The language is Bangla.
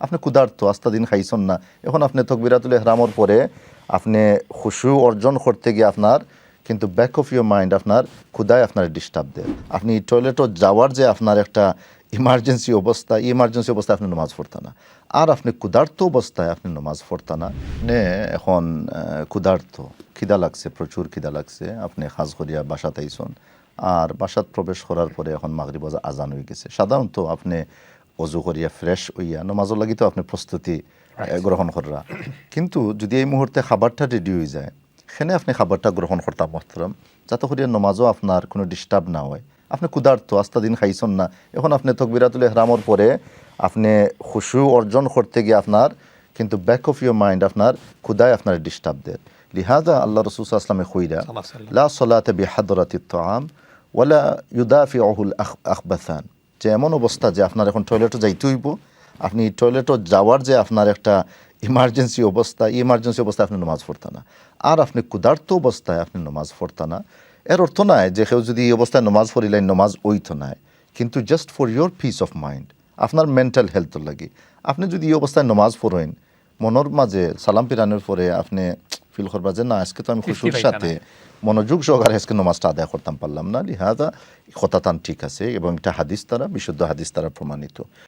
আপনি ক্ষুধার্ত, আস্তা দিন খাইছেন না, এখন আপনি তাকবীরাতুল ইহরামের পরে আপনি খুশু অর্জন করতে গিয়ে আপনার কিন্তু ব্যাক অফ ইউর মাইন্ড আপনার ক্ষুধায় আপনার ডিস্টার্ব দেয়। আপনি টয়লেটও যাওয়ার যে আপনার একটা ইমার্জেন্সি অবস্থা, ইমার্জেন্সি অবস্থায় আপনি নামাজ পড়তে না, আর আপনি ক্ষুধার্ত অবস্থায় আপনি নামাজ পড়তে না। নে এখন ক্ষুধার্ত, খিদা লাগছে, প্রচুর খিদা লাগছে, আপনি খাস করিয়া বাসাতে আইসন, আর বাসাত প্রবেশ করার পরে এখন মাগরিব আজান হয়ে গেছে। সাধারণত আপনি অজু করিয়া ফ্রেশ হইয়া নামাজের লাগি তো আপনি প্রস্তুতি গ্রহণ করা, কিন্তু যদি এই মুহূর্তে খাবারটা রেডি হয়ে যায়, সেখানে আপনি খাবারটা গ্রহণ করতাম মোহতরম, যাতে করিয়া নামাজও আপনার কোনো ডিস্টার্ব না হয়। আপনি ক্ষুধার্ত, আস্তা দিন খাইছেন না, এখন আপনি তাকবীরাতুল ইহরামের পরে আপনি খুশু অর্জন করতে গিয়ে আপনার কিন্তু ব্যাক অফ ইউর মাইন্ড আপনার ক্ষুধায় আপনার ডিস্টার্ব দেয়। লিহাদা আল্লাহ রাসূল সাল্লাল্লাহু আলাইহি ওয়াসাল্লামে কইরা লা সলাতা বিহাদরাতিত তাআম ওয়ালা ইউদাফিউহুল আখবাসান, যে এমন অবস্থা যে আপনার এখন টয়লেটে যাইতে হইব, আপনি টয়লেটে যাওয়ার যে আপনার একটা ইমার্জেন্সি অবস্থা, ইমার্জেন্সি অবস্থায় আপনি নামাজ পড়তে না, আর আপনি ক্ষুধার্ত অবস্থায় আপনি নামাজ পড়তে না। এর অর্থ নয় যে কেউ যদি এই অবস্থায় নামাজ পড়িলেন নামাজ ওইতো নয়, কিন্তু just for your piece of mind, আপনার মেন্টাল হেলথের লাগি আপনি যদি এই অবস্থায় নামাজ পড়েন, মনের মাঝে সালাম পিরানোর পরে আপনি ফিল করবা যে না, আজকে তো আমি খুশুর সাথে মনোযোগ সহকারে আজকে নামাজটা আদায় করতাম পারলাম না, লিহাজা কথা তান ঠিক আছে, এবং এটা হাদিস দ্বারা, বিশুদ্ধ হাদিস দ্বারা প্রমাণিত।